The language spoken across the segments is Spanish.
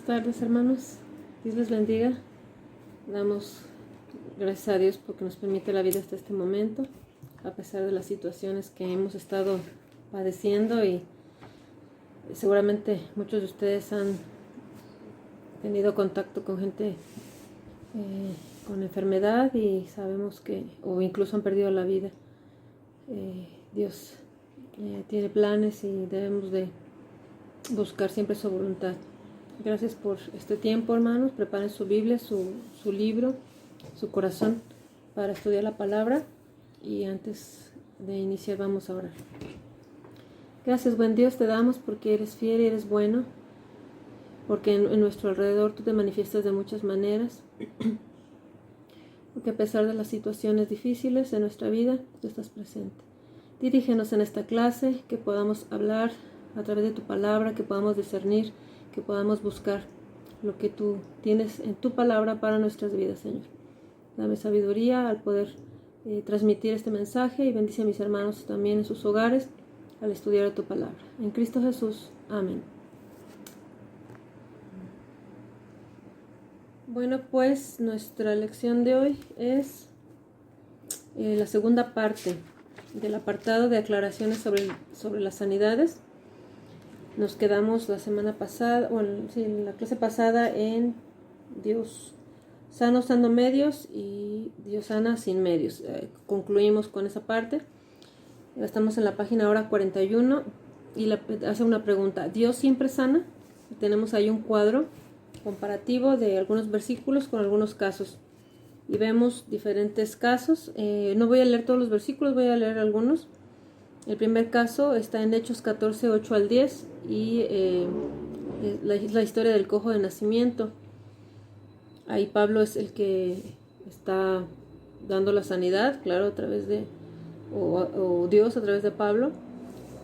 tardes, hermanos. Dios les bendiga. Damos gracias a Dios porque nos permite la vida hasta este momento, a pesar de las situaciones que hemos estado padeciendo, y seguramente muchos de ustedes han tenido contacto con gente con enfermedad y sabemos que, o incluso han perdido la vida. Dios tiene planes y debemos de buscar siempre su voluntad. Gracias por este tiempo, hermanos. Preparen su Biblia, su libro, su corazón para estudiar la palabra. Y antes de iniciar vamos a orar. Gracias, buen Dios, te damos porque eres fiel y eres bueno, porque en nuestro alrededor tú te manifiestas de muchas maneras, porque a pesar de las situaciones difíciles de nuestra vida, tú estás presente. Dirígenos en esta clase, que podamos hablar a través de tu palabra, que podamos discernir, que podamos buscar lo que tú tienes en tu palabra para nuestras vidas, Señor. Dame sabiduría al poder transmitir este mensaje, y bendice a mis hermanos también en sus hogares al estudiar tu palabra. En Cristo Jesús. Amén. Bueno, pues nuestra lección de hoy es la segunda parte del apartado de aclaraciones sobre las sanidades. Nos quedamos la semana pasada, en la clase pasada, en Dios sana usando medios y Dios sana sin medios. Concluimos con esa parte. Estamos en la página ahora 41 y hace una pregunta: ¿Dios siempre sana? Tenemos ahí un cuadro comparativo de algunos versículos con algunos casos y vemos diferentes casos. No voy a leer todos los versículos, voy a leer algunos. El primer caso está en Hechos 14, 8 al 10 y es la historia del cojo de nacimiento. Ahí Pablo es el que está dando la sanidad, claro, a través de, o Dios a través de Pablo.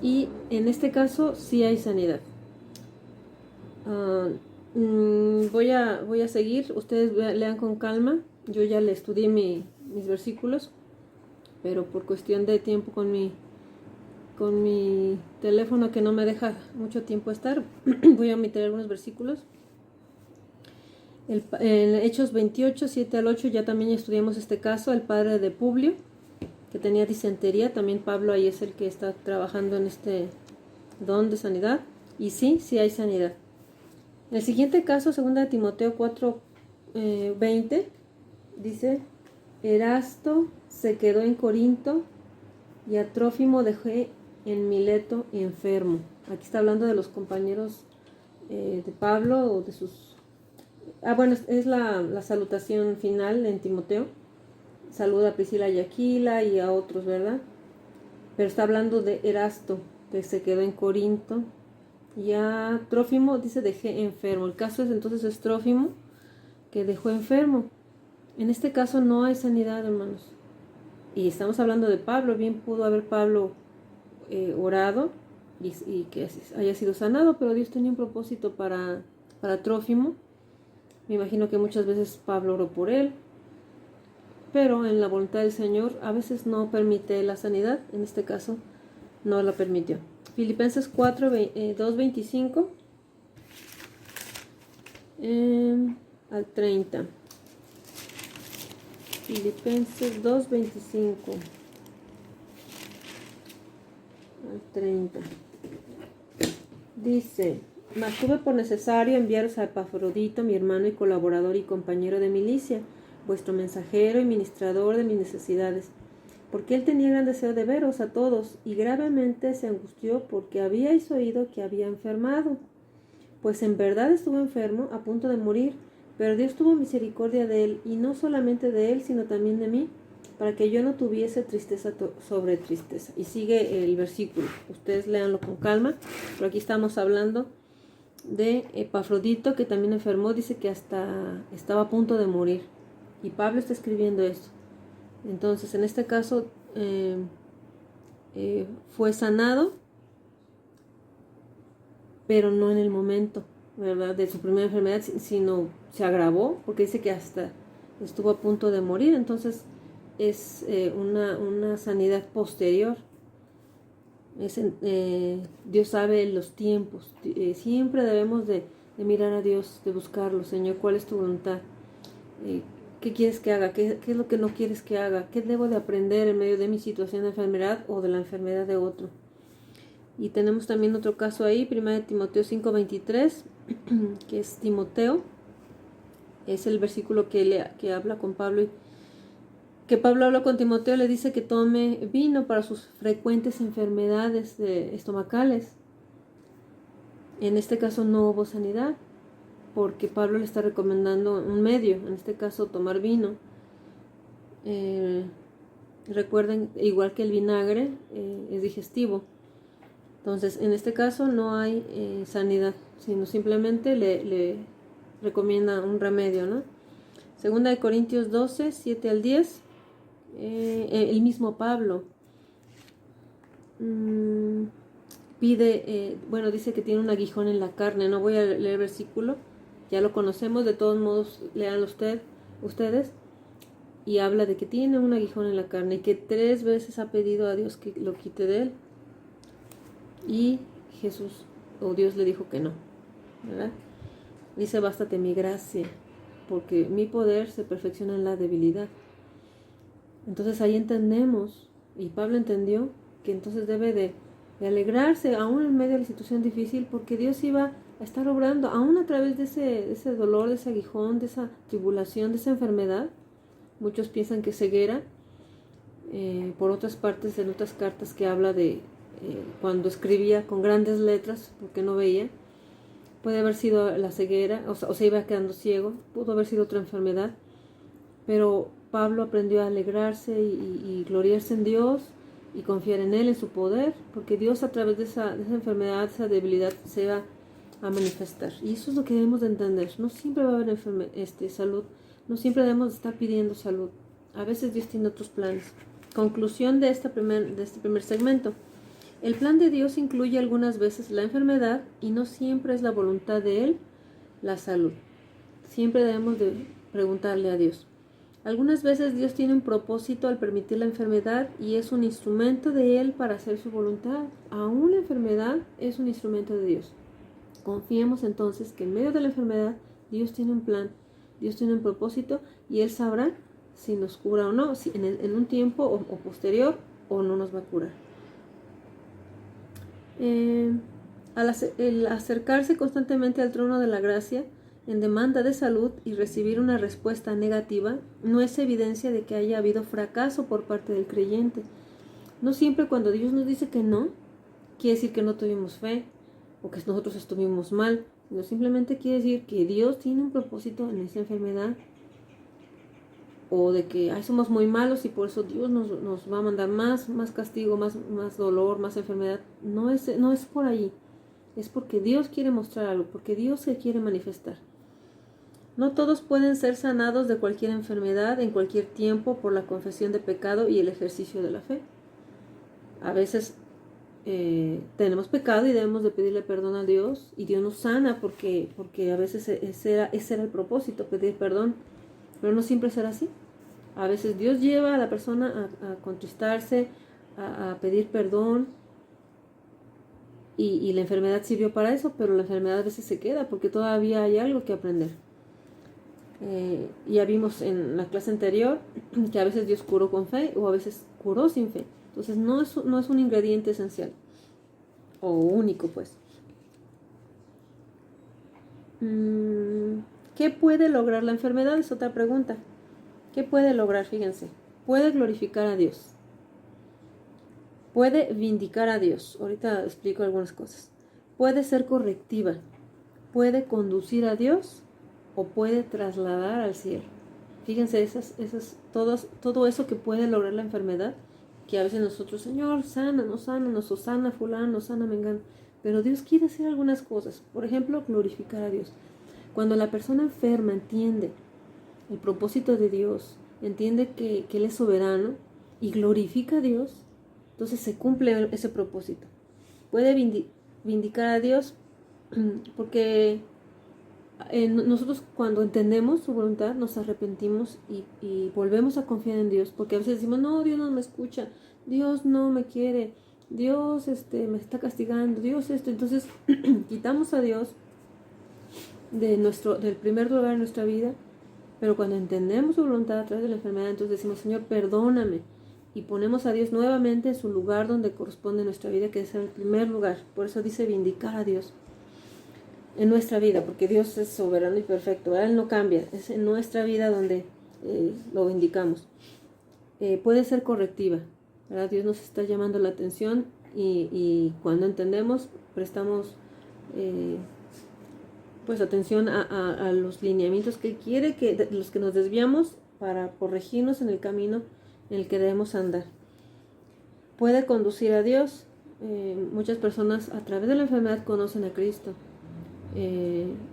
Y en este caso sí hay sanidad. Voy a seguir, ustedes lean con calma. Yo ya le estudié mis versículos, pero por cuestión de tiempo con mi teléfono, que no me deja mucho tiempo estar, voy a omitir algunos versículos. En Hechos 28, 7 al 8 ya también estudiamos este caso, el padre de Publio, que tenía disentería. También Pablo ahí es el que está trabajando en este don de sanidad, y sí hay sanidad. En el siguiente caso, 2 de Timoteo 4, 20, dice: Erasto se quedó en Corinto y a Trófimo dejé en Mileto enfermo. Aquí está hablando de los compañeros de Pablo, o de sus... bueno, es la salutación final en Timoteo. Saluda a Priscila y Aquila y a otros, ¿verdad? Pero está hablando de Erasto, que se quedó en Corinto, y a Trófimo dice dejé enfermo. El caso es Trófimo, que dejó enfermo. En este caso no hay sanidad, hermanos. Y estamos hablando de Pablo. Bien pudo haber Pablo orado y que haya sido sanado, pero Dios tenía un propósito para Trófimo. Me imagino que muchas veces Pablo oró por él, pero en la voluntad del Señor a veces no permite la sanidad. En este caso no la permitió. Filipenses 4, 2, 25 al 30. Filipenses 2, 25 al 30. Dice: Mas tuve por necesario enviaros a Epafrodito, mi hermano y colaborador y compañero de milicia, vuestro mensajero y ministrador de mis necesidades, porque él tenía gran deseo de veros a todos, y gravemente se angustió porque habíais oído que había enfermado. Pues en verdad estuvo enfermo, a punto de morir, pero Dios tuvo misericordia de él, y no solamente de él, sino también de mí, para que yo no tuviese tristeza sobre tristeza. Y sigue el versículo, ustedes léanlo con calma, pero aquí estamos hablando de Epafrodito, que también enfermó. Dice que hasta estaba a punto de morir, y Pablo está escribiendo esto. Entonces, en este caso fue sanado, pero no en el momento, ¿verdad?, de su primera enfermedad, sino se agravó, porque dice que hasta estuvo a punto de morir. Entonces es una sanidad posterior. Dios sabe los tiempos. Siempre debemos de mirar a Dios, de buscarlo. Señor, ¿cuál es tu voluntad? ¿Qué quieres que haga? ¿Qué es lo que no quieres que haga? ¿Qué debo de aprender en medio de mi situación de enfermedad o de la enfermedad de otro? Y tenemos también otro caso ahí, 1 Timoteo 5:23, que es Timoteo. Es el versículo que habla con Pablo, que Pablo habla con Timoteo, le dice que tome vino para sus frecuentes enfermedades estomacales. En este caso no hubo sanidad, porque Pablo le está recomendando un medio, en este caso tomar vino. Recuerden, igual que el vinagre, es digestivo. Entonces, en este caso no hay sanidad, sino simplemente le recomienda un remedio, ¿no? Segunda de Corintios 12, 7 al 10, el mismo Pablo pide, dice que tiene un aguijón en la carne. No voy a leer el versículo, ya lo conocemos, de todos modos, léanlo ustedes. Y habla de que tiene un aguijón en la carne y que 3 veces ha pedido a Dios que lo quite de él. Y Jesús o Dios le dijo que no, ¿verdad? Dice, bástate mi gracia, porque mi poder se perfecciona en la debilidad. Entonces ahí entendemos, y Pablo entendió, que entonces debe de alegrarse aún en medio de la situación difícil, porque Dios iba a estar obrando, aún a través de ese dolor, de ese aguijón, de esa tribulación, de esa enfermedad. Muchos piensan que ceguera. Por otras partes, en otras cartas que habla de cuando escribía con grandes letras, porque no veía, puede haber sido la ceguera, o se iba quedando ciego, pudo haber sido otra enfermedad, pero Pablo aprendió a alegrarse y gloriarse en Dios y confiar en Él, en su poder, porque Dios a través de esa enfermedad, esa debilidad, se va a manifestar. Y eso es lo que debemos de entender. No siempre va a haber salud, no siempre debemos de estar pidiendo salud. A veces Dios tiene otros planes. Conclusión de este primer segmento. El plan de Dios incluye algunas veces la enfermedad y no siempre es la voluntad de Él la salud. Siempre debemos de preguntarle a Dios. Algunas veces Dios tiene un propósito al permitir la enfermedad y es un instrumento de Él para hacer su voluntad. Aún la enfermedad es un instrumento de Dios. Confiemos entonces que en medio de la enfermedad Dios tiene un plan, Dios tiene un propósito y Él sabrá si nos cura o no, si en un tiempo o posterior, o no nos va a curar. El acercarse constantemente al trono de la gracia en demanda de salud y recibir una respuesta negativa no es evidencia de que haya habido fracaso por parte del creyente. No siempre cuando Dios nos dice que no, quiere decir que no tuvimos fe o que nosotros estuvimos mal, sino simplemente quiere decir que Dios tiene un propósito en esa enfermedad, o de que somos muy malos y por eso Dios nos va a mandar más castigo, más dolor, más enfermedad. No es por ahí. Es porque Dios quiere mostrar algo, porque Dios se quiere manifestar. No todos pueden ser sanados de cualquier enfermedad en cualquier tiempo por la confesión de pecado y el ejercicio de la fe. A veces tenemos pecado y debemos de pedirle perdón a Dios y Dios nos sana porque a veces ese era el propósito, pedir perdón. Pero no siempre será así. A veces Dios lleva a la persona a contristarse, a pedir perdón, y la enfermedad sirvió para eso, pero la enfermedad a veces se queda porque todavía hay algo que aprender. Ya vimos en la clase anterior que a veces Dios curó con fe o a veces curó sin fe. Entonces no es un ingrediente esencial o único, pues. ¿Qué puede lograr la enfermedad? Es otra pregunta. ¿Qué puede lograr? Fíjense. Puede glorificar a Dios. Puede vindicar a Dios. Ahorita explico algunas cosas. Puede ser correctiva. Puede conducir a Dios o puede trasladar al cielo. Fíjense, todo eso que puede lograr la enfermedad, que a veces nosotros, Señor, sana, nos sana fulano, nos sana mengano. Pero Dios quiere hacer algunas cosas. Por ejemplo, glorificar a Dios. Cuando la persona enferma entiende el propósito de Dios, entiende que Él es soberano y glorifica a Dios, entonces se cumple ese propósito. Puede vindicar a Dios porque nosotros cuando entendemos su voluntad nos arrepentimos y volvemos a confiar en Dios, porque a veces decimos, no, Dios no me escucha, Dios no me quiere, Dios me está castigando, Dios entonces quitamos a Dios del primer lugar en nuestra vida, pero cuando entendemos su voluntad a través de la enfermedad, entonces decimos, Señor, perdóname, y ponemos a Dios nuevamente en su lugar donde corresponde nuestra vida, que es el primer lugar. Por eso dice vindicar a Dios en nuestra vida, porque Dios es soberano y perfecto, ¿verdad? Él no cambia, es en nuestra vida donde lo vindicamos. Puede ser correctiva, ¿verdad? Dios nos está llamando la atención y cuando entendemos, prestamos pues atención a los lineamientos que Él quiere, de los que nos desviamos para corregirnos en el camino en el que debemos andar. Puede conducir a Dios. Muchas personas a través de la enfermedad conocen a Cristo.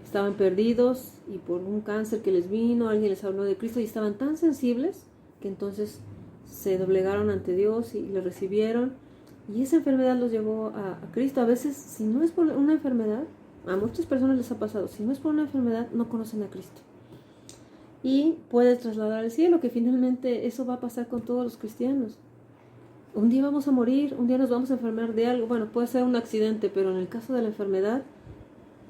Estaban perdidos y por un cáncer que les vino, alguien les habló de Cristo y estaban tan sensibles que entonces se doblegaron ante Dios y le recibieron, y esa enfermedad los llevó a Cristo. A veces, si no es por una enfermedad, a muchas personas les ha pasado, si no es por una enfermedad, no conocen a Cristo. Y puede trasladar al cielo, que finalmente eso va a pasar con todos los cristianos. Un día vamos a morir, un día nos vamos a enfermar de algo. Bueno, puede ser un accidente, pero en el caso de la enfermedad,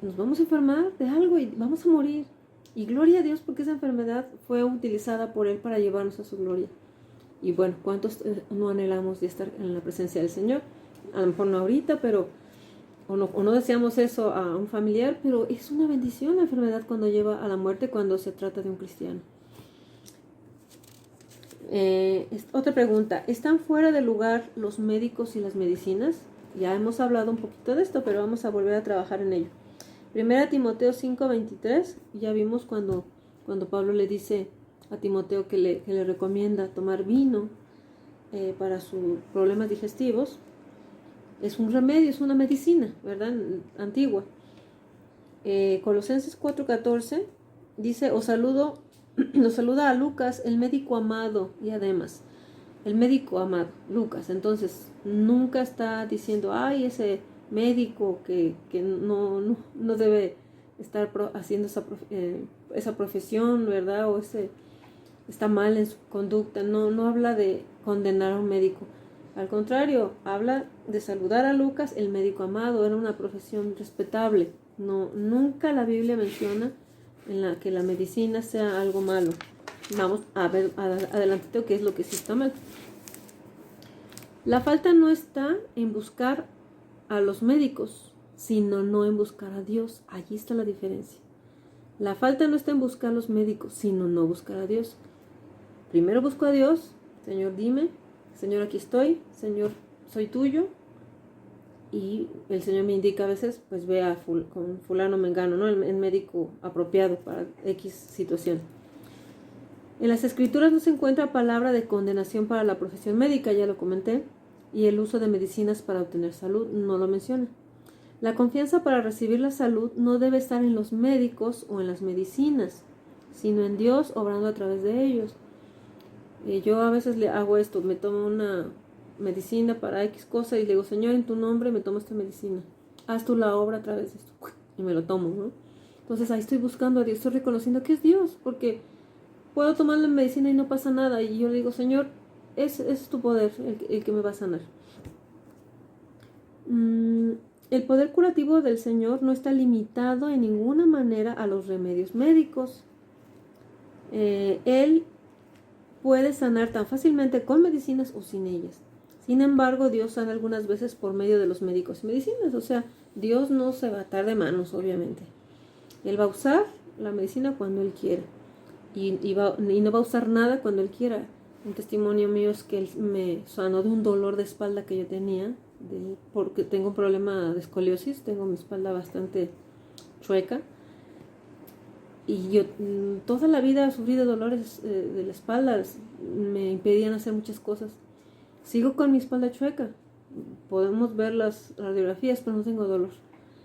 nos vamos a enfermar de algo y vamos a morir. Y gloria a Dios porque esa enfermedad fue utilizada por Él para llevarnos a su gloria. Y bueno, ¿cuántos no anhelamos de estar en la presencia del Señor? A lo mejor no ahorita, pero o no deseamos eso a un familiar, pero es una bendición la enfermedad cuando lleva a la muerte, cuando se trata de un cristiano. Otra pregunta, ¿están fuera de lugar los médicos y las medicinas? Ya hemos hablado un poquito de esto, pero vamos a volver a trabajar en ello. 1 Timoteo 5:23, ya vimos cuando Pablo le dice a Timoteo que le recomienda tomar vino para sus problemas digestivos. Es un remedio, es una medicina, ¿verdad? Antigua. Colosenses 4:14 dice, nos saluda a Lucas, el médico amado, y además, el médico amado, Lucas. Entonces, nunca está diciendo, ay, ese médico que no debe estar haciendo esa profesión, ¿verdad? O está mal en su conducta. No habla de condenar a un médico. Al contrario, habla de saludar a Lucas, el médico amado. Era una profesión respetable. Nunca la Biblia menciona que la medicina sea algo malo. Vamos a ver adelantito qué es lo que sí está mal. La falta no está en buscar a los médicos, sino no en buscar a Dios. Allí está la diferencia. La falta no está en buscar a los médicos, sino no buscar a Dios. Primero busco a Dios. Señor, dime. Señor, aquí estoy. Señor, soy tuyo. Y el Señor me indica a veces, pues ve con fulano mengano, ¿no? El médico apropiado para X situación. En las Escrituras no se encuentra palabra de condenación para la profesión médica, ya lo comenté, y el uso de medicinas para obtener salud, no lo menciona. La confianza para recibir la salud no debe estar en los médicos o en las medicinas, sino en Dios obrando a través de ellos. Yo a veces le hago esto, me tomo una medicina para X cosa y le digo, Señor, en tu nombre me tomo esta medicina. Haz tú la obra a través de esto. Y me lo tomo, ¿no? Entonces ahí estoy buscando a Dios, estoy reconociendo que es Dios, porque puedo tomar la medicina y no pasa nada. Y yo le digo, Señor, ese es tu poder el que me va a sanar. El poder curativo del Señor no está limitado en ninguna manera a los remedios médicos. Él puede sanar tan fácilmente con medicinas o sin ellas. Sin embargo, Dios sana algunas veces por medio de los médicos y medicinas. O sea, Dios no se va a atar de manos, obviamente. Él va a usar la medicina cuando Él quiera. Y no va a usar nada cuando Él quiera. Un testimonio mío es que Él me sanó de un dolor de espalda que yo tenía, porque tengo un problema de escoliosis, tengo mi espalda bastante chueca. Y yo toda la vida sufrí de dolores de la espalda, me impedían hacer muchas cosas. Sigo con mi espalda chueca, podemos ver las radiografías, pero no tengo dolor.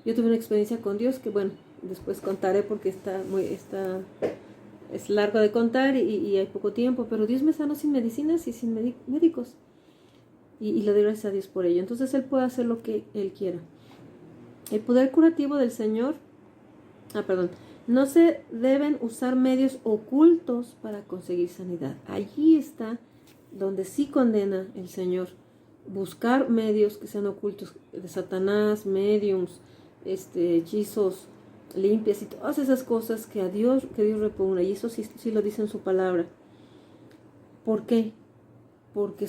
Yo tuve una experiencia con Dios que, bueno, después contaré porque es largo de contar y hay poco tiempo, pero Dios me sanó sin medicinas y sin médicos. Y le doy gracias a Dios por ello. Entonces Él puede hacer lo que Él quiera. El poder curativo del Señor, no se deben usar medios ocultos para conseguir sanidad. Allí está donde sí condena el Señor. Buscar medios que sean ocultos de Satanás, mediums, hechizos, limpias y todas esas cosas que Dios repugna, y eso sí lo dice en su palabra. ¿Por qué? Porque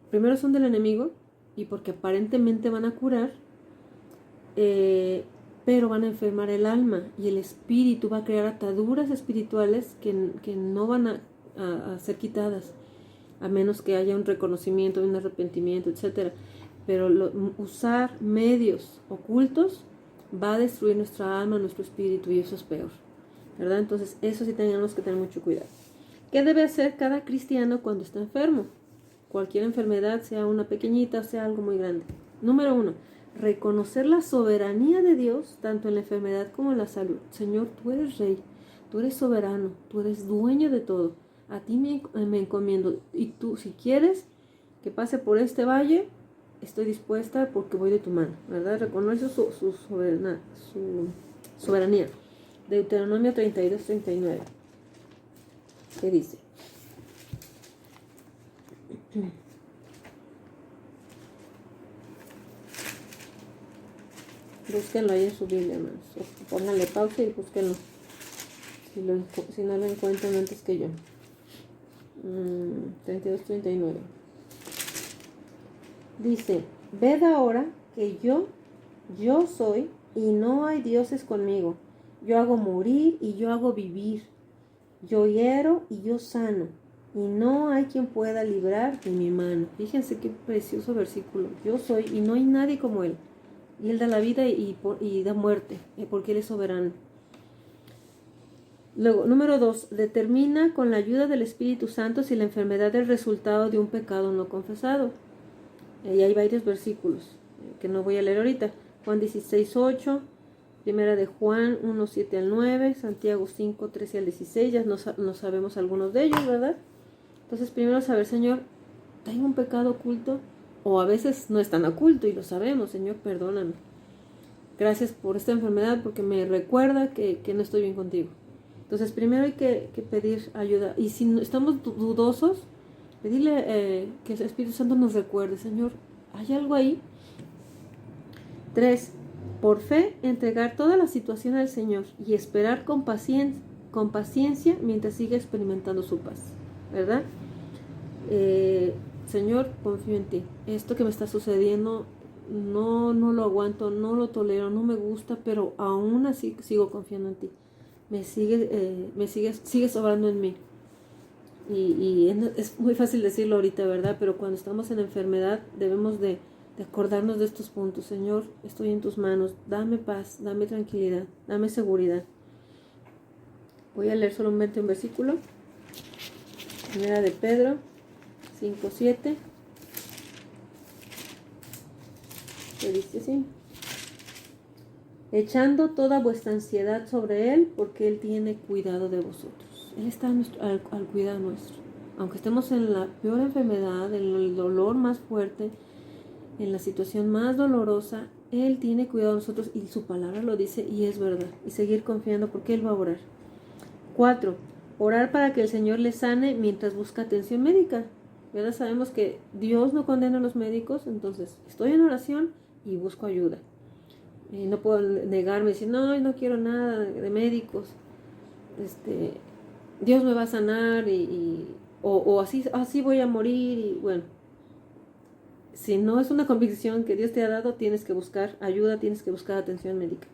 primero son del enemigo y porque aparentemente van a curar, pero van a enfermar el alma y el espíritu, va a crear ataduras espirituales que no van a ser quitadas, a menos que haya un reconocimiento, un arrepentimiento, etc. Pero usar medios ocultos va a destruir nuestra alma, nuestro espíritu, y eso es peor, ¿verdad? Entonces eso sí tenemos que tener mucho cuidado. ¿Qué debe hacer cada cristiano cuando está enfermo? Cualquier enfermedad, sea una pequeñita, sea algo muy grande. Número 1, reconocer la soberanía de Dios, tanto en la enfermedad como en la salud. Señor, tú eres rey, tú eres soberano, tú eres dueño de todo. A ti me encomiendo, y tú, si quieres que pase por este valle, estoy dispuesta porque voy de tu mano, ¿verdad? Reconoce su soberanía. Deuteronomio 32-39. ¿Qué dice? Búsquenlo ahí en su Biblia, hermanos. Pónganle pausa y búsquenlo. Si no lo encuentran antes que yo. 32-39. Dice: ved ahora que yo soy, y no hay dioses conmigo. Yo hago morir y yo hago vivir. Yo hiero y yo sano, y no hay quien pueda librar de mi mano. Fíjense qué precioso versículo. Yo soy y no hay nadie como Él. Y Él da la vida y da muerte, porque Él es soberano. Luego, número 2, determina con la ayuda del Espíritu Santo si la enfermedad es resultado de un pecado no confesado. Y hay varios versículos que no voy a leer ahorita. Juan 16:8, Primera de Juan 1:7 al 9, Santiago 5:13 al 16, ya no sabemos algunos de ellos, ¿verdad? Entonces, primero saber, Señor, ¿tengo un pecado oculto? O a veces no es tan oculto y lo sabemos. Señor, perdóname. Gracias por esta enfermedad, porque me recuerda que no estoy bien contigo. Entonces, primero hay que pedir ayuda. Y si estamos dudosos, pedirle que el Espíritu Santo nos recuerde. Señor, ¿hay algo ahí? 3. Por fe, entregar toda la situación al Señor y esperar con paciencia mientras siga experimentando su paz, ¿verdad? Señor, confío en ti. Esto que me está sucediendo, no lo aguanto, no lo tolero, no me gusta, pero aún así sigo confiando en ti. Sigues obrando en mí. Y es muy fácil decirlo ahorita, ¿verdad? Pero cuando estamos en enfermedad debemos de acordarnos de estos puntos. Señor, estoy en tus manos, dame paz, dame tranquilidad, dame seguridad. Voy a leer solamente un versículo. Primera de Pedro 5:7. Que dice así: echando toda vuestra ansiedad sobre Él, porque Él tiene cuidado de vosotros. Él está al cuidado nuestro. Aunque estemos en la peor enfermedad, en el dolor más fuerte, en la situación más dolorosa, Él tiene cuidado de nosotros, y su palabra lo dice y es verdad. Y seguir confiando, porque Él va a orar. 4. Orar para que el Señor le sane mientras busca atención médica. ¿Verdad? Sabemos que Dios no condena a los médicos, entonces estoy en oración y busco ayuda. No puedo negarme y decir, no quiero nada de médicos. Dios me va a sanar o así voy a morir. Y bueno, si no es una convicción que Dios te ha dado, tienes que buscar ayuda, tienes que buscar atención médica.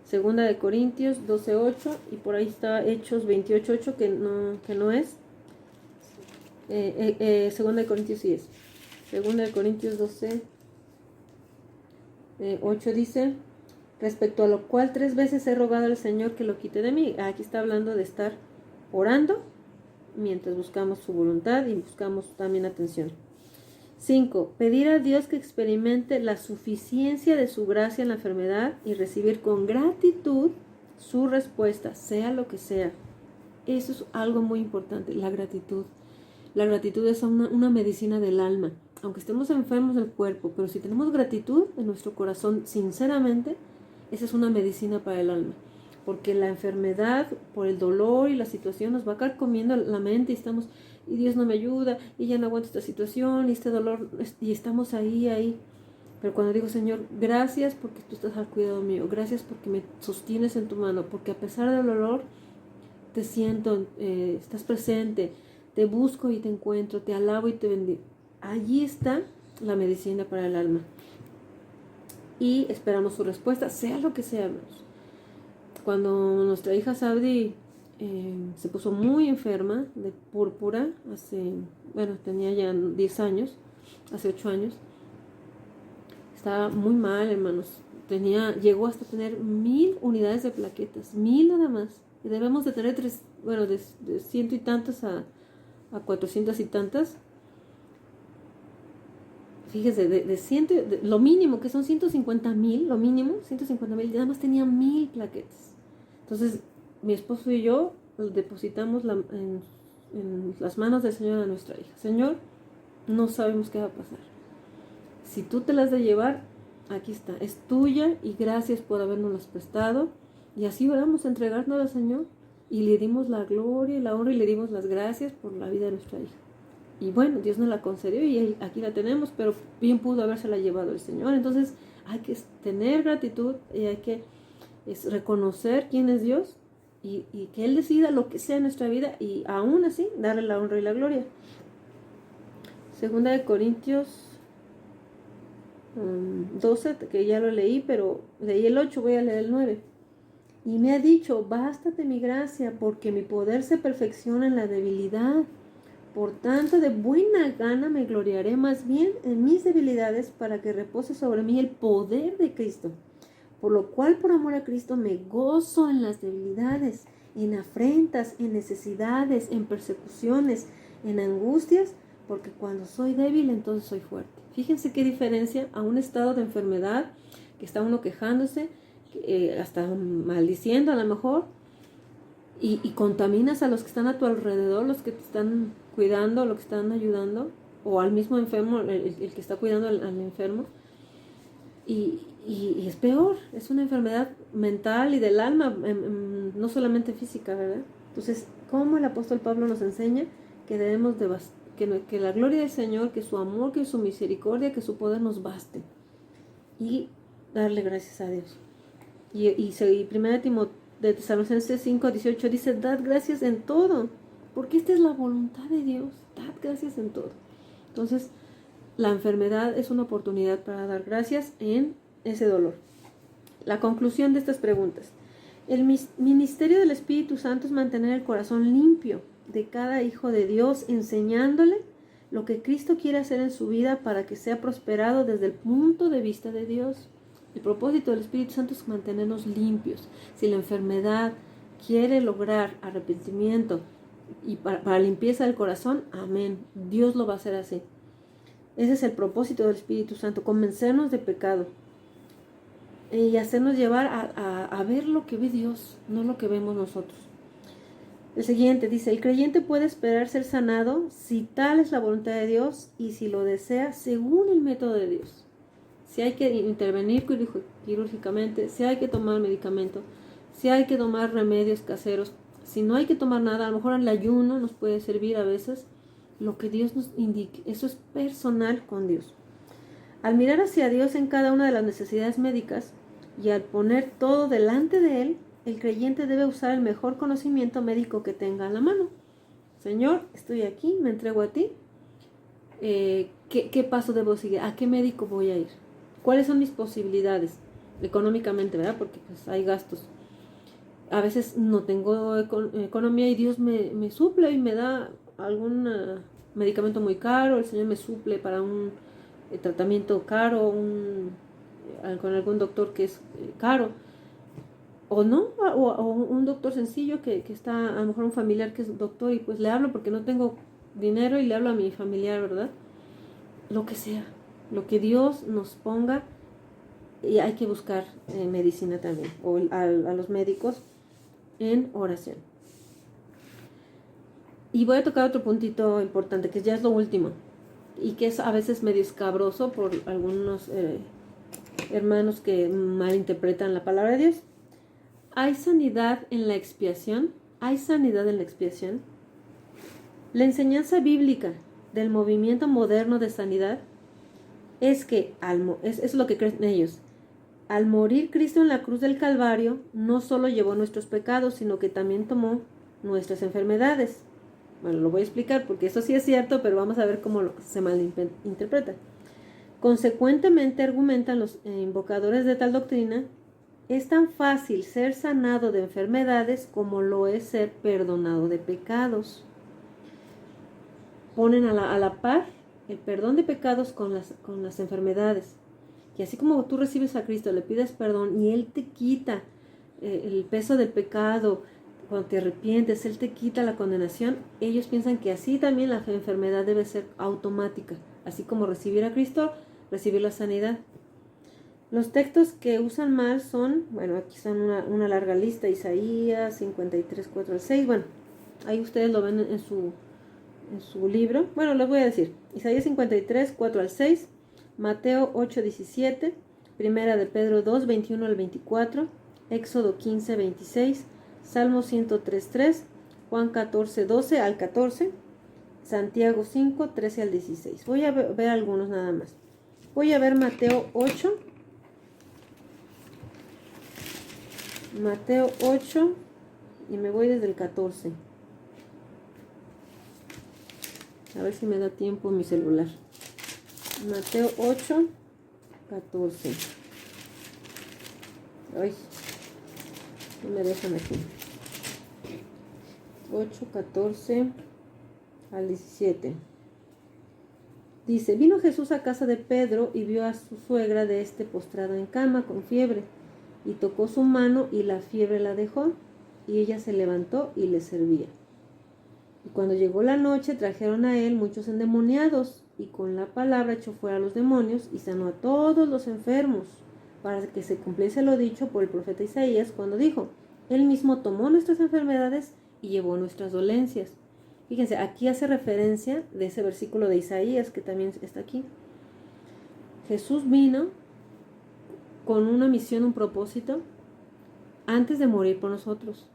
Segunda de Corintios 12:8, y por ahí está Hechos 28:8, que no es. Segunda de Corintios sí es. Segunda de Corintios 12:8 dice: respecto a lo cual 3 veces he rogado al Señor que lo quite de mí. Aquí está hablando de estar orando mientras buscamos su voluntad y buscamos también atención. 5. Pedir a Dios que experimente la suficiencia de su gracia en la enfermedad y recibir con gratitud su respuesta, sea lo que sea. Eso es algo muy importante, la gratitud. La gratitud es una medicina del alma. Aunque estemos enfermos del cuerpo, pero si tenemos gratitud en nuestro corazón, sinceramente, esa es una medicina para el alma. Porque la enfermedad, por el dolor y la situación, nos va a carcomiendo la mente y Dios no me ayuda, y ya no aguanto esta situación, y este dolor, y estamos ahí. Pero cuando digo, Señor, gracias porque tú estás al cuidado mío, gracias porque me sostienes en tu mano, porque a pesar del dolor, te siento, estás presente, te busco y te encuentro, te alabo y te bendigo. Allí está la medicina para el alma. Y esperamos su respuesta, sea lo que sea, hermanos. Cuando nuestra hija Sabdi se puso muy enferma de púrpura, tenía ya 10 años, hace 8 años, estaba muy mal, hermanos. Llegó hasta tener 1000 unidades de plaquetas, 1000 nada más. Y debemos de tener de 100 y tantas a 400 y tantas. Fíjese, lo mínimo, que son 150,000, lo mínimo, 150,000, nada más tenía 1000 plaquetas. Entonces, mi esposo y yo depositamos en las manos del Señor a nuestra hija. Señor, no sabemos qué va a pasar. Si tú te las has de llevar, aquí está, es tuya y gracias por habernoslas prestado. Y así oramos, entregárnoslas al Señor y le dimos la gloria y la honra y le dimos las gracias por la vida de nuestra hija. Y bueno, Dios nos la concedió y aquí la tenemos, pero bien pudo habérsela llevado el Señor. Entonces hay que tener gratitud y hay que reconocer quién es Dios y que Él decida lo que sea en nuestra vida y aún así darle la honra y la gloria. Segunda de Corintios 12, que ya lo leí, pero leí el 8, voy a leer el 9. Y me ha dicho, bástate mi gracia, porque mi poder se perfecciona en la debilidad. Por tanto, de buena gana me gloriaré más bien en mis debilidades, para que repose sobre mí el poder de Cristo. Por lo cual, por amor a Cristo, me gozo en las debilidades, en afrentas, en necesidades, en persecuciones, en angustias, porque cuando soy débil, entonces soy fuerte. Fíjense qué diferencia a un estado de enfermedad, que está uno quejándose, hasta maldiciendo a lo mejor, y contaminas a los que están a tu alrededor, los que te están cuidando, los que están ayudando, o al mismo enfermo, el que está cuidando al enfermo. Y es peor, es una enfermedad mental y del alma, no solamente física, ¿verdad? Entonces, ¿cómo el apóstol Pablo nos enseña que debemos que la gloria del Señor, que su amor, que su misericordia, que su poder nos baste? Y darle gracias a Dios. Y 1 de Tesalonicenses 5:18 dice, dad gracias en todo, porque esta es la voluntad de Dios, dad gracias en todo. Entonces, la enfermedad es una oportunidad para dar gracias en ese dolor. La conclusión de estas preguntas. El ministerio del Espíritu Santo es mantener el corazón limpio de cada hijo de Dios, enseñándole lo que Cristo quiere hacer en su vida para que sea prosperado desde el punto de vista de Dios. El propósito del Espíritu Santo es mantenernos limpios. Si la enfermedad quiere lograr arrepentimiento y para limpieza del corazón, amén, Dios lo va a hacer así. Ese es el propósito del Espíritu Santo, convencernos de pecado y hacernos llevar a ver lo que ve Dios, no lo que vemos nosotros. El siguiente dice, el creyente puede esperar ser sanado si tal es la voluntad de Dios y si lo desea según el método de Dios. Si hay que intervenir quirúrgicamente, si hay que tomar medicamento, si hay que tomar remedios caseros, si no hay que tomar nada, a lo mejor el ayuno nos puede servir a veces, lo que Dios nos indique, eso es personal con Dios. Al mirar hacia Dios en cada una de las necesidades médicas y al poner todo delante de Él, el creyente debe usar el mejor conocimiento médico que tenga a la mano. Señor, estoy aquí, me entrego a ti. ¿Qué paso debo seguir? ¿A qué médico voy a ir? ¿Cuáles son mis posibilidades? Económicamente, ¿verdad? Porque pues hay gastos. A veces no tengo economía y Dios me suple y me da algún medicamento muy caro. El Señor me suple para un tratamiento caro, con algún doctor que es caro. O no, o un doctor sencillo que está, a lo mejor un familiar que es doctor y pues le hablo porque no tengo dinero y le hablo a mi familiar, ¿verdad? Lo que sea, lo que Dios nos ponga, y hay que buscar medicina también, o a los médicos en oración. Y voy a tocar otro puntito importante, que ya es lo último, y que es a veces medio escabroso por algunos hermanos que malinterpretan la palabra de Dios. ¿Hay sanidad en la expiación? ¿Hay sanidad en la expiación? La enseñanza bíblica del movimiento moderno de sanidad es que es lo que creen ellos. Al morir Cristo en la cruz del Calvario, no solo llevó nuestros pecados, sino que también tomó nuestras enfermedades. Bueno, lo voy a explicar porque eso sí es cierto, pero vamos a ver cómo se malinterpreta. Consecuentemente, argumentan los invocadores de tal doctrina, es tan fácil ser sanado de enfermedades como lo es ser perdonado de pecados. Ponen a la par el perdón de pecados con las enfermedades. Y así como tú recibes a Cristo, le pides perdón y Él te quita el peso del pecado, cuando te arrepientes, Él te quita la condenación, ellos piensan que así también la enfermedad debe ser automática. Así como recibir a Cristo, recibir la sanidad. Los textos que usan mal son, bueno, aquí son una larga lista, Isaías 53, 4 al 6, bueno, ahí ustedes lo ven en su libro. Bueno, les voy a decir, Isaías 53, 4 al 6, Mateo 8, 17, Primera de Pedro 2, 21 al 24, Éxodo 15, 26, Salmo 103, 3, Juan 14, 12 al 14, Santiago 5, 13 al 16. Voy a ver algunos nada más. Voy a ver Mateo 8, y me voy desde el 14. A ver si me da tiempo mi celular. Mateo 8, 14. Ay, no me dejan aquí. 8, 14 al 17. Dice, vino Jesús a casa de Pedro y vio a su suegra de postrada en cama con fiebre. Y tocó su mano y la fiebre la dejó. Y ella se levantó y le servía. Y cuando llegó la noche trajeron a él muchos endemoniados. Y con la palabra echó fuera a los demonios y sanó a todos los enfermos. Para que se cumpliese lo dicho por el profeta Isaías cuando dijo, Él mismo tomó nuestras enfermedades y llevó nuestras dolencias. Fíjense, aquí hace referencia de ese versículo de Isaías que también está aquí. Jesús vino con una misión, un propósito, antes de morir por nosotros.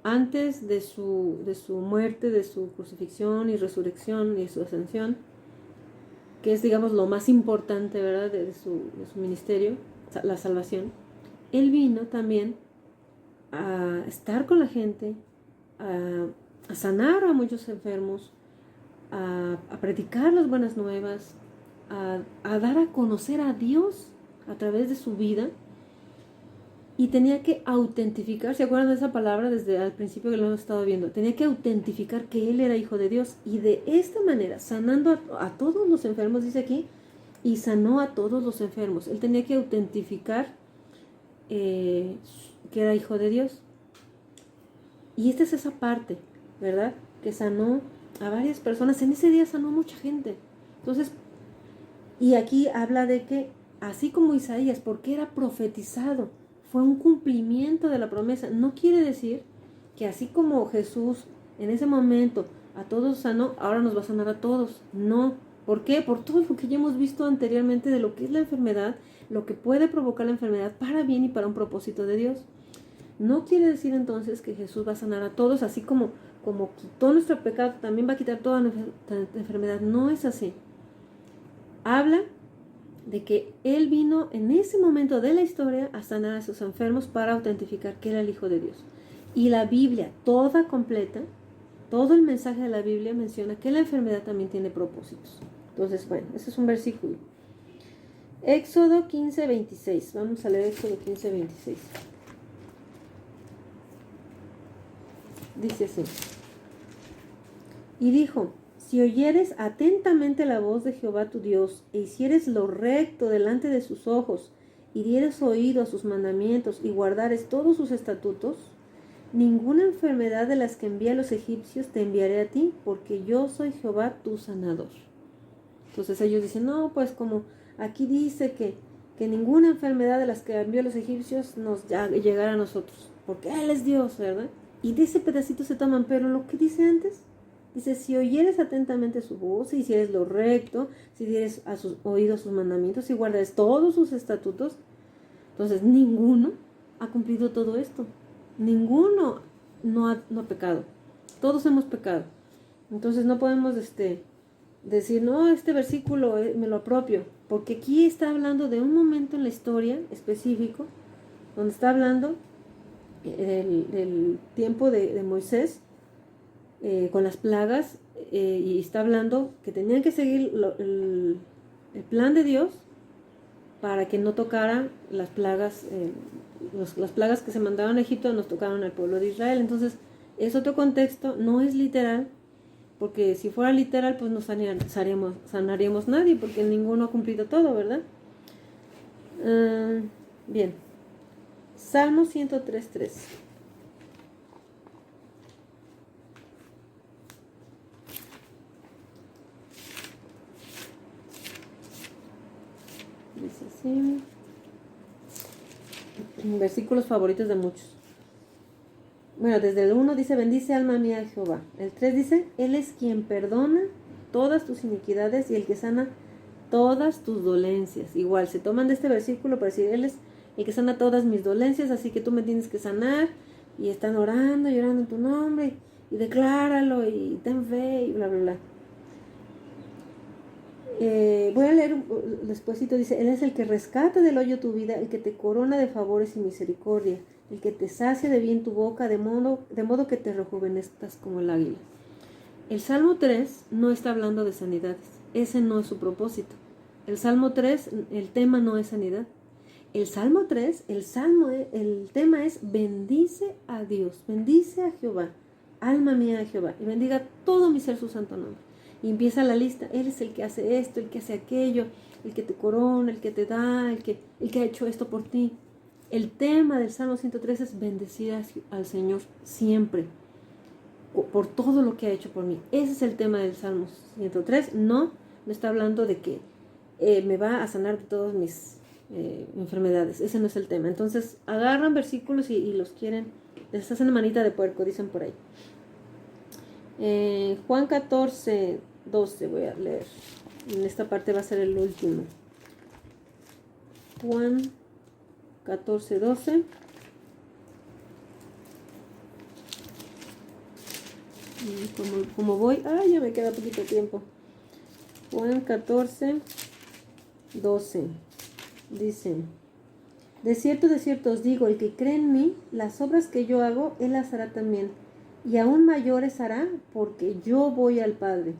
Antes de su muerte, de su crucifixión y resurrección y su ascensión, que es, digamos, lo más importante, ¿verdad?, de su ministerio, la salvación. Él vino también a estar con la gente, a sanar a muchos enfermos, a predicar las buenas nuevas, a dar a conocer a Dios a través de su vida. Y tenía que autentificar, ¿se acuerdan de esa palabra desde al principio que lo hemos estado viendo? Tenía que autentificar que Él era hijo de Dios. Y de esta manera, sanando a todos los enfermos, dice aquí, y sanó a todos los enfermos. Él tenía que autentificar que era hijo de Dios. Y esta es esa parte, ¿verdad? Que sanó a varias personas. En ese día sanó mucha gente. Entonces, y aquí habla de que, así como Isaías, porque era profetizado, fue un cumplimiento de la promesa. No quiere decir que así como Jesús en ese momento a todos sanó, ahora nos va a sanar a todos. No. ¿Por qué? Por todo lo que ya hemos visto anteriormente de lo que es la enfermedad, lo que puede provocar la enfermedad para bien y para un propósito de Dios. No quiere decir entonces que Jesús va a sanar a todos, así como quitó nuestro pecado, también va a quitar toda nuestra enfermedad. No es así. Habla de que Él vino en ese momento de la historia a sanar a sus enfermos para autentificar que era el Hijo de Dios. Y la Biblia, toda completa, todo el mensaje de la Biblia menciona que la enfermedad también tiene propósitos. Entonces, bueno, ese es un versículo. Éxodo 15, 26. Vamos a leer Éxodo 15, 26. Dice así. Y dijo, si oyeres atentamente la voz de Jehová tu Dios, e hicieres lo recto delante de sus ojos, y dieres oído a sus mandamientos, y guardares todos sus estatutos, ninguna enfermedad de las que envié a los egipcios te enviaré a ti, porque yo soy Jehová tu sanador. Entonces ellos dicen, no, pues como aquí dice que ninguna enfermedad de las que envió a los egipcios nos llegará a nosotros, porque Él es Dios, ¿verdad? Y de ese pedacito se toman, pero lo que dice antes, dice, si oyeres atentamente su voz, si hicieres lo recto, si dieres oído a sus mandamientos y guardares todos sus estatutos, entonces ninguno ha cumplido todo esto. Ninguno no ha pecado. Todos hemos pecado. Entonces no podemos decir, no, este versículo me lo apropio, porque aquí está hablando de un momento en la historia específico, donde está hablando del tiempo de Moisés, con las plagas, y está hablando que tenían que seguir el plan de Dios para que no tocaran las plagas, las plagas que se mandaron a Egipto nos tocaron al pueblo de Israel. Entonces es otro contexto, no es literal, porque si fuera literal pues no sanaríamos nadie, porque ninguno ha cumplido todo, ¿verdad? Bien, Salmo 103:3. Dice así, versículos favoritos de muchos. Bueno, desde el 1 dice, bendice alma mía a Jehová. El 3 dice, Él es quien perdona todas tus iniquidades y el que sana todas tus dolencias. Igual, se toman de este versículo para decir, Él es el que sana todas mis dolencias, así que tú me tienes que sanar. Y están orando, llorando en tu nombre, y decláralo, y ten fe, y bla, bla, bla. Voy a leer despuésito, dice, Él es el que rescata del hoyo tu vida, el que te corona de favores y misericordia, el que te sacia de bien tu boca, de modo que te rejuvenezcas como el águila. El Salmo 3 no está hablando de sanidades, ese no es su propósito. El Salmo 3, el tema no es sanidad. El Salmo 3, el tema es bendice a Dios, bendice a Jehová, alma mía a Jehová, y bendiga todo mi ser su santo nombre. Y empieza la lista, Él es el que hace esto, el que hace aquello, el que te corona, el que te da, el que ha hecho esto por ti. El tema del Salmo 103 es bendecir al Señor siempre, por todo lo que ha hecho por mí. Ese es el tema del Salmo 103. No está hablando de que me va a sanar de todas mis enfermedades. Ese no es el tema. Entonces agarran versículos y los quieren, les hacen manita de puerco, dicen por ahí. Juan 14:12 voy a leer. En esta parte va a ser el último. Juan 14:12. Como voy, ya me queda poquito tiempo. Juan 14:12 dice, de cierto os digo, el que cree en mí, las obras que yo hago, él las hará también, y aún mayores hará, porque yo voy al Padre.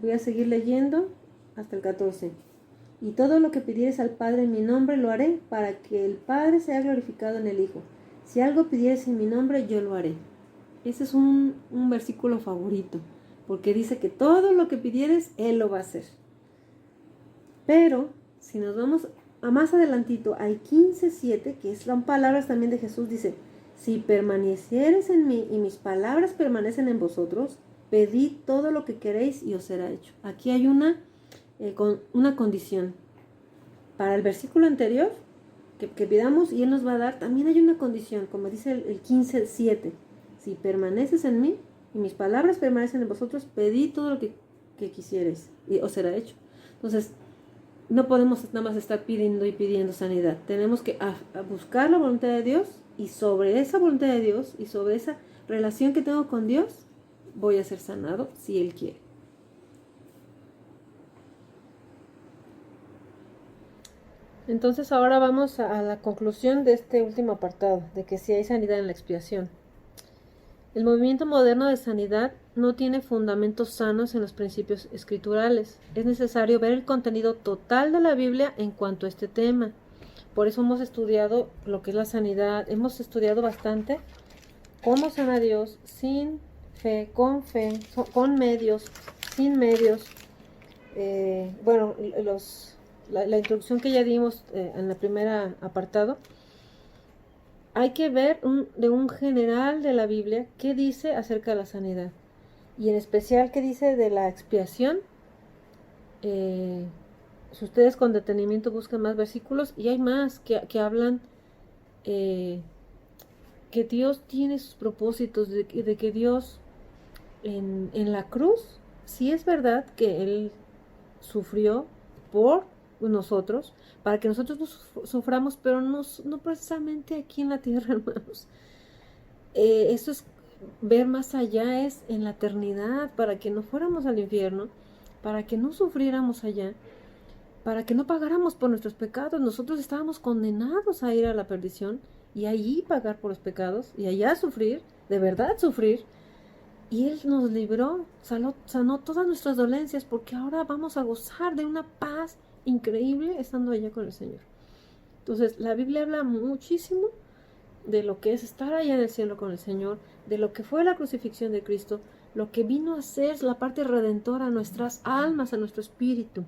Voy a seguir leyendo hasta el 14. Y todo lo que pidieres al Padre en mi nombre lo haré, para que el Padre sea glorificado en el Hijo. Si algo pidieres en mi nombre, yo lo haré. Ese es un versículo favorito, porque dice que todo lo que pidieres, Él lo va a hacer. Pero, si nos vamos a más adelantito, al 15:7, que son palabras también de Jesús, dice, si permanecieres en mí y mis palabras permanecen en vosotros, pedid todo lo que queréis y os será hecho. Aquí hay una condición. Para el versículo anterior, que pidamos y Él nos va a dar, también hay una condición, como dice el 15:7. Si permaneces en mí y mis palabras permanecen en vosotros, pedid todo lo que quisierais y os será hecho. Entonces, no podemos nada más estar pidiendo y pidiendo sanidad. Tenemos que buscar la voluntad de Dios, y sobre esa voluntad de Dios y sobre esa relación que tengo con Dios, voy a ser sanado si Él quiere. Entonces ahora vamos a la conclusión de este último apartado, de que si hay sanidad en la expiación. El movimiento moderno de sanidad no tiene fundamentos sanos en los principios escriturales. Es necesario ver el contenido total de la Biblia en cuanto a este tema. Por eso hemos estudiado lo que es la sanidad, hemos estudiado bastante cómo sana Dios sin fe, con medios, sin medios. La introducción que ya dimos en la primera apartado, hay que ver de un general de la Biblia qué dice acerca de la sanidad, y en especial qué dice de la expiación. Si ustedes con detenimiento buscan más versículos, y hay más que hablan que Dios tiene sus propósitos, de que Dios en la cruz, sí es verdad que Él sufrió por nosotros, para que nosotros no suframos, pero no precisamente aquí en la tierra, hermanos. Eso es ver más allá, es en la eternidad, para que no fuéramos al infierno, para que no sufriéramos allá, para que no pagáramos por nuestros pecados. Nosotros estábamos condenados a ir a la perdición y allí pagar por los pecados y allá sufrir, de verdad sufrir. Y Él nos libró, sanó todas nuestras dolencias, porque ahora vamos a gozar de una paz increíble estando allá con el Señor. Entonces, la Biblia habla muchísimo de lo que es estar allá en el cielo con el Señor, de lo que fue la crucifixión de Cristo, lo que vino a ser la parte redentora a nuestras almas, a nuestro espíritu.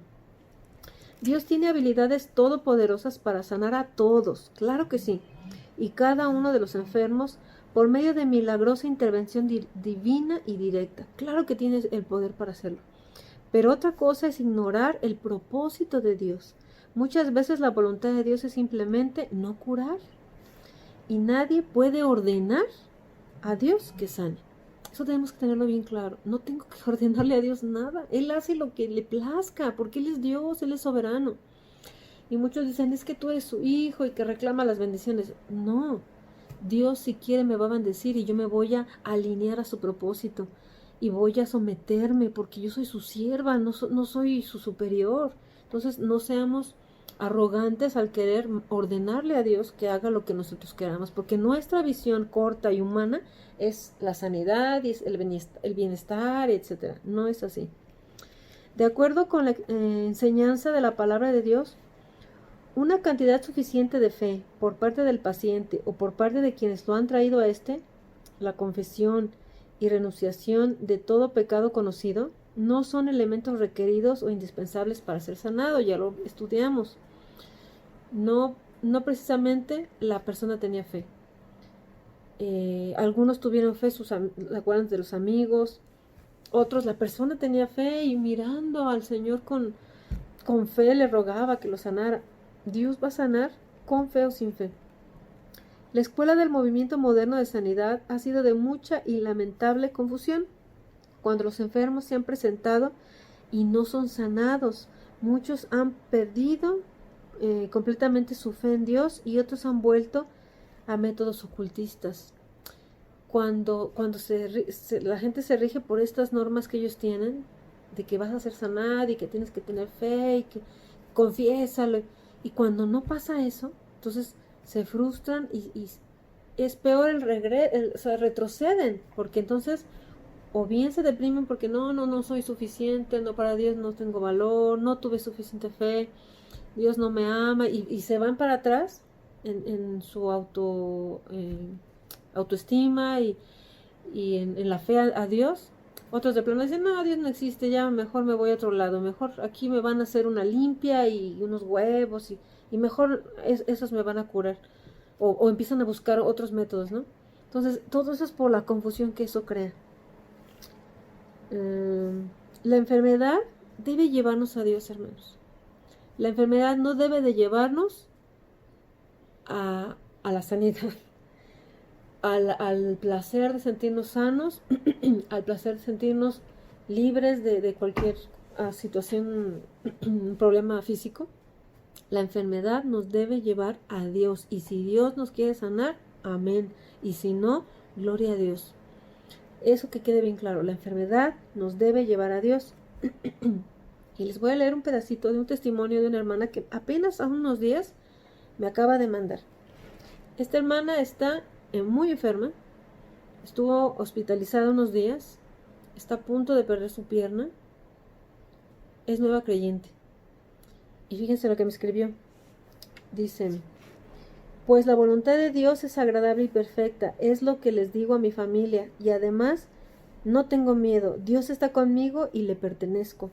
Dios tiene habilidades todopoderosas para sanar a todos, claro que sí, y cada uno de los enfermos por medio de milagrosa intervención divina y directa. Claro que tiene el poder para hacerlo. Pero otra cosa es ignorar el propósito de Dios. Muchas veces la voluntad de Dios es simplemente no curar. Y nadie puede ordenar a Dios que sane. Eso tenemos que tenerlo bien claro. No tengo que ordenarle a Dios nada. Él hace lo que le plazca, porque Él es Dios, Él es soberano. Y muchos dicen, es que tú eres su hijo y que reclama las bendiciones. No, Dios si quiere me va a bendecir y yo me voy a alinear a su propósito. Y voy a someterme porque yo soy su sierva, no soy su superior. Entonces no seamos arrogantes al querer ordenarle a Dios que haga lo que nosotros queramos, porque nuestra visión corta y humana es la sanidad y es el bienestar, etc. No es así. De acuerdo con la enseñanza de la palabra de Dios, una cantidad suficiente de fe por parte del paciente o por parte de quienes lo han traído a la confesión y renunciación de todo pecado conocido, no son elementos requeridos o indispensables para ser sanado, ya lo estudiamos. No precisamente la persona tenía fe. Algunos tuvieron fe, acuerdan de los amigos, otros la persona tenía fe y mirando al Señor con fe le rogaba que lo sanara. Dios va a sanar con fe o sin fe. La escuela del movimiento moderno de sanidad ha sido de mucha y lamentable confusión. Cuando los enfermos se han presentado y no son sanados, muchos han perdido completamente su fe en Dios y otros han vuelto a métodos ocultistas. Cuando la gente se rige por estas normas que ellos tienen, de que vas a ser sanado y que tienes que tener fe y que confiésalo, y cuando no pasa eso, entonces se frustran y es peor o sea, retroceden, porque entonces o bien se deprimen porque no soy suficiente, no, para Dios no tengo valor, no tuve suficiente fe, Dios no me ama, y se van para atrás en su autoestima y en la fe a Dios. Otros de plano dicen, no, Dios no existe, ya mejor me voy a otro lado, mejor aquí me van a hacer una limpia y unos huevos y mejor esos me van a curar. O empiezan a buscar otros métodos, ¿no? Entonces, todo eso es por la confusión que eso crea. La enfermedad debe llevarnos a Dios, hermanos. La enfermedad no debe de llevarnos a la sanidad, al placer de sentirnos sanos, al placer de sentirnos libres de cualquier situación, problema físico. La enfermedad nos debe llevar a Dios, y si Dios nos quiere sanar, amén, y si no, gloria a Dios. Eso que quede bien claro, la enfermedad nos debe llevar a Dios. Y les voy a leer un pedacito de un testimonio de una hermana que apenas hace unos días me acaba de mandar. Esta hermana está muy enferma, estuvo hospitalizada unos días, está a punto de perder su pierna, es nueva creyente. Y fíjense lo que me escribió. Dice, pues la voluntad de Dios es agradable y perfecta, es lo que les digo a mi familia, y además no tengo miedo, Dios está conmigo y le pertenezco.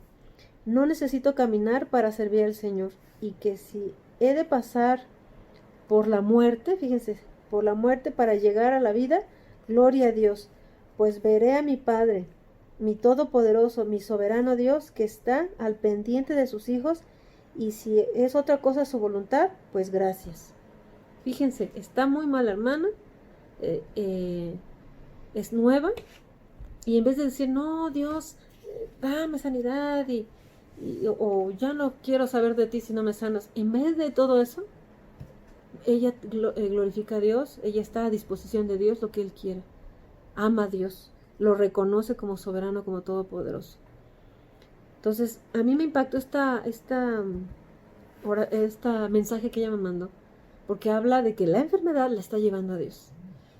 No necesito caminar para servir al Señor, y que si he de pasar por la muerte, fíjense, por la muerte para llegar a la vida, gloria a Dios, pues veré a mi Padre, mi Todopoderoso, mi soberano Dios, que está al pendiente de sus hijos, y si es otra cosa su voluntad, pues gracias. Fíjense, está muy mal la hermana, es nueva, y en vez de decir, no, Dios, dame sanidad, o ya no quiero saber de ti si no me sanas, en vez de todo eso, ella glorifica a Dios, ella está a disposición de Dios, lo que Él quiere, ama a Dios, lo reconoce como soberano, como todopoderoso. Entonces, a mí me impactó esta mensaje que ella me mandó, porque habla de que la enfermedad la está llevando a Dios.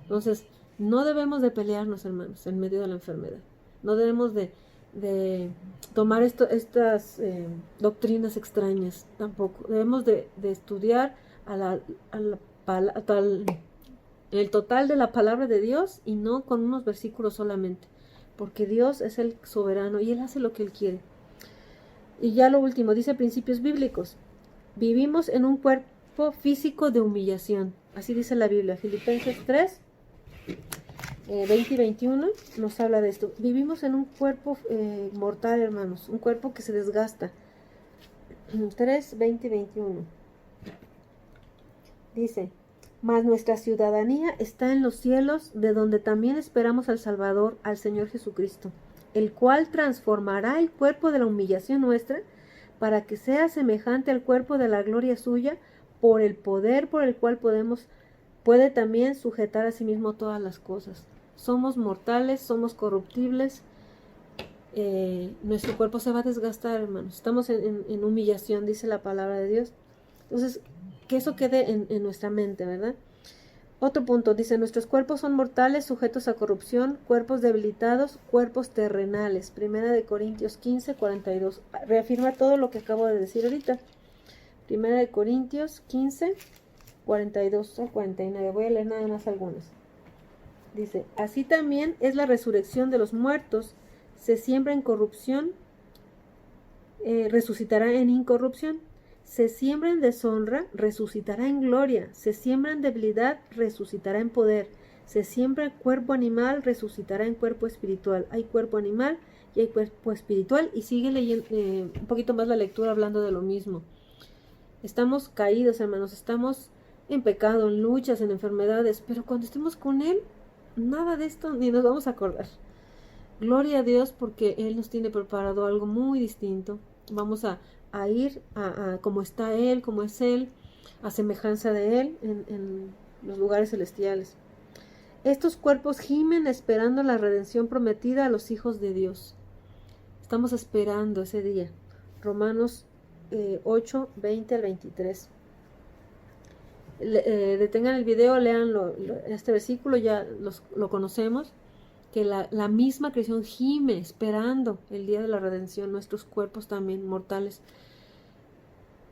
Entonces, no debemos de pelearnos, hermanos, en medio de la enfermedad. No debemos de tomar estas doctrinas extrañas tampoco. Debemos de estudiar el total de la palabra de Dios y no con unos versículos solamente, porque Dios es el soberano y Él hace lo que Él quiere. Y ya lo último, dice principios bíblicos. Vivimos en un cuerpo físico de humillación. Así dice la Biblia. Filipenses 3, 20 y 21 nos habla de esto. Vivimos en un cuerpo mortal, hermanos. Un cuerpo que se desgasta. 3, 20 y 21. Dice, mas nuestra ciudadanía está en los cielos, de donde también esperamos al Salvador, al Señor Jesucristo, el cual transformará el cuerpo de la humillación nuestra, para que sea semejante al cuerpo de la gloria suya, por el poder por el cual puede también sujetar a sí mismo todas las cosas. Somos mortales, somos corruptibles, nuestro cuerpo se va a desgastar, hermanos. Estamos en humillación, dice la palabra de Dios. Entonces, que eso quede en nuestra mente, ¿verdad? Otro punto, dice, nuestros cuerpos son mortales, sujetos a corrupción, cuerpos debilitados, cuerpos terrenales. Primera de Corintios 15, 42. Reafirma todo lo que acabo de decir ahorita. Primera de Corintios 15, 42 al 49. Voy a leer nada más algunas. Dice, así también es la resurrección de los muertos. Se siembra en corrupción, resucitará en incorrupción. Se siembra en deshonra, resucitará en gloria. Se siembra en debilidad, resucitará en poder. Se siembra en cuerpo animal, resucitará en cuerpo espiritual. Hay cuerpo animal y hay cuerpo espiritual. Y sigue leyendo un poquito más la lectura hablando de lo mismo. Estamos caídos, hermanos. Estamos en pecado, en luchas, en enfermedades. Pero cuando estemos con Él, nada de esto ni nos vamos a acordar. Gloria a Dios porque Él nos tiene preparado algo muy distinto. Vamos a ir a como está Él, como es Él, a semejanza de Él en los lugares celestiales. Estos cuerpos gimen esperando la redención prometida a los hijos de Dios. Estamos esperando ese día. Romanos 8, 20 al 23. Detengan el video, lean este versículo, ya lo conocemos, que la misma creación gime esperando el día de la redención, nuestros cuerpos también mortales.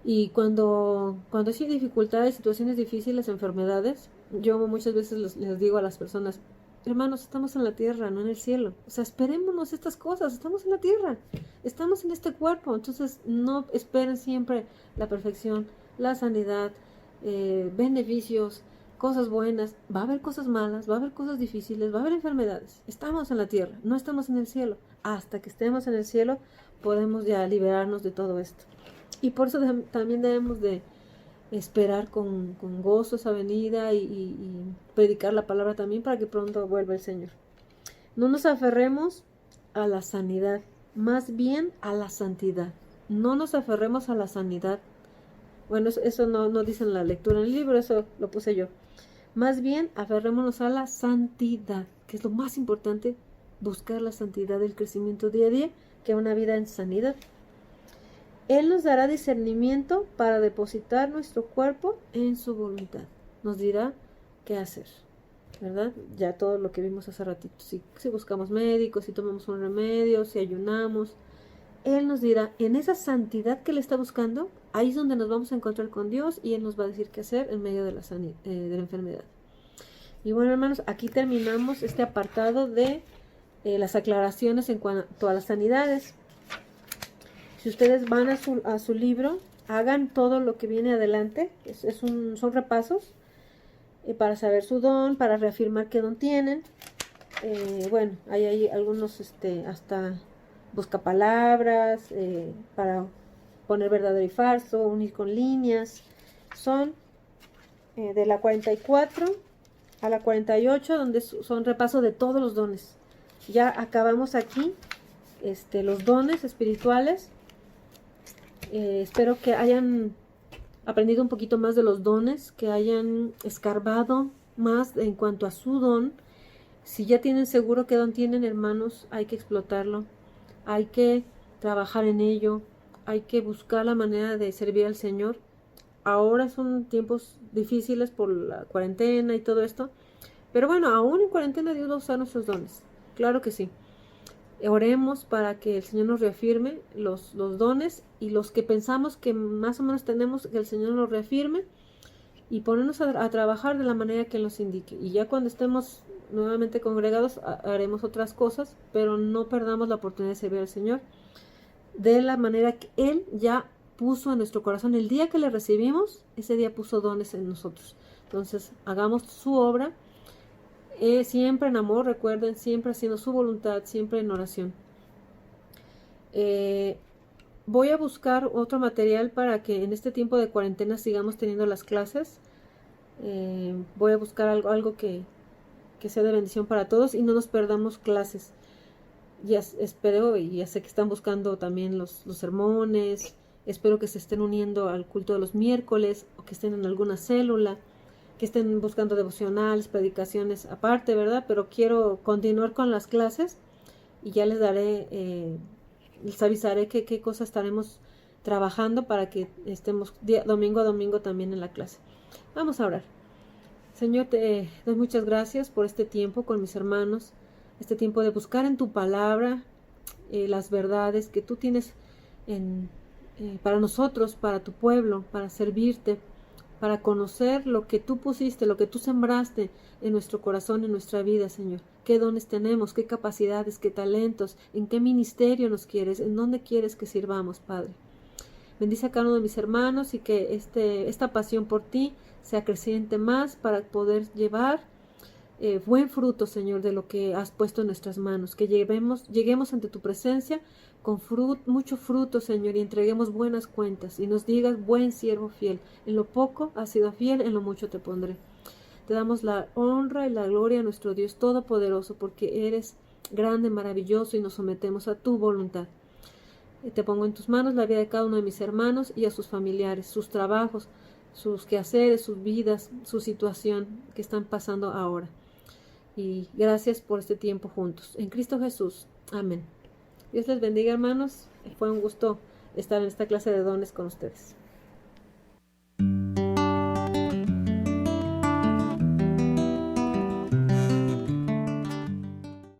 Y cuando hay dificultades, situaciones difíciles, enfermedades, yo muchas veces les digo a las personas, hermanos, estamos en la tierra, no en el cielo. O sea, esperémonos estas cosas, estamos en la tierra, estamos en este cuerpo. Entonces, no esperen siempre la perfección, la sanidad, beneficios, cosas buenas. Va a haber cosas malas, va a haber cosas difíciles, va a haber enfermedades. Estamos en la tierra, no estamos en el cielo. Hasta que estemos en el cielo, podemos ya liberarnos de todo esto. Y por eso también debemos de esperar con gozo esa venida y predicar la palabra también para que pronto vuelva el Señor. No nos aferremos a la sanidad, más bien a la santidad. No nos aferremos a la sanidad. Bueno, eso no dice en la lectura en el libro, eso lo puse yo. Más bien aferrémonos a la santidad, que es lo más importante, buscar la santidad, el crecimiento día a día, que una vida en sanidad. Él nos dará discernimiento para depositar nuestro cuerpo en su voluntad. Nos dirá qué hacer, ¿verdad? Ya todo lo que vimos hace ratito. Si buscamos médicos, si tomamos un remedio, si ayunamos, Él nos dirá, en esa santidad que Él está buscando, ahí es donde nos vamos a encontrar con Dios y Él nos va a decir qué hacer en medio de la enfermedad. Y bueno, hermanos, aquí terminamos este apartado de las aclaraciones en cuanto a las sanidades. Si ustedes van a su libro, hagan todo lo que viene adelante. Son repasos para saber su don, para reafirmar qué don tienen. Bueno, hay algunos hasta buscapalabras, para poner verdadero y falso, unir con líneas. Son de la 44 a la 48, donde son repaso de todos los dones. Ya acabamos aquí los dones espirituales. Espero que hayan aprendido un poquito más de los dones, que hayan escarbado más en cuanto a su don. Si ya tienen seguro qué don tienen, hermanos, hay que explotarlo. Hay que trabajar en ello, hay que buscar la manera de servir al Señor. Ahora son tiempos difíciles por la cuarentena y todo esto, pero bueno, aún en cuarentena Dios va a usar nuestros dones, claro que sí. Oremos para que el Señor nos reafirme los dones, y los que pensamos que más o menos tenemos, que el Señor nos reafirme y ponernos a trabajar de la manera que Él nos indique. Y ya cuando estemos nuevamente congregados haremos otras cosas, pero no perdamos la oportunidad de servir al Señor de la manera que Él ya puso en nuestro corazón. El día que le recibimos, ese día puso dones en nosotros. Entonces hagamos su obra, siempre en amor, recuerden, siempre haciendo su voluntad, siempre en oración. Voy a buscar otro material para que en este tiempo de cuarentena sigamos teniendo las clases. Voy a buscar algo que sea de bendición para todos y no nos perdamos clases. Ya espero, y ya sé que están buscando también los sermones. Espero que se estén uniendo al culto de los miércoles, o que estén en alguna célula, que estén buscando devocionales, predicaciones aparte, ¿verdad? Pero quiero continuar con las clases y ya les daré, les avisaré qué cosas estaremos trabajando para que estemos domingo a domingo también en la clase. Vamos a orar. Señor, te doy muchas gracias por este tiempo con mis hermanos, este tiempo de buscar en tu palabra las verdades que tú tienes para nosotros, para tu pueblo, para servirte, para conocer lo que tú pusiste, lo que tú sembraste en nuestro corazón, en nuestra vida, Señor. ¿Qué dones tenemos? ¿Qué capacidades? ¿Qué talentos? ¿En qué ministerio nos quieres? ¿En dónde quieres que sirvamos, Padre? Bendice a cada uno de mis hermanos y que esta pasión por ti se acreciente más para poder llevar buen fruto, Señor, de lo que has puesto en nuestras manos. Que lleguemos ante tu presencia con mucho fruto, Señor, y entreguemos buenas cuentas y nos digas: buen siervo fiel, en lo poco has sido fiel, en lo mucho te pondré. Te damos la honra y la gloria a nuestro Dios Todopoderoso, porque eres grande, maravilloso, y nos sometemos a tu voluntad. Te pongo en tus manos la vida de cada uno de mis hermanos y a sus familiares, sus trabajos, sus quehaceres, sus vidas, su situación que están pasando ahora. Y gracias por este tiempo juntos. En Cristo Jesús. Amén. Dios les bendiga, hermanos. Fue un gusto estar en esta clase de dones con ustedes.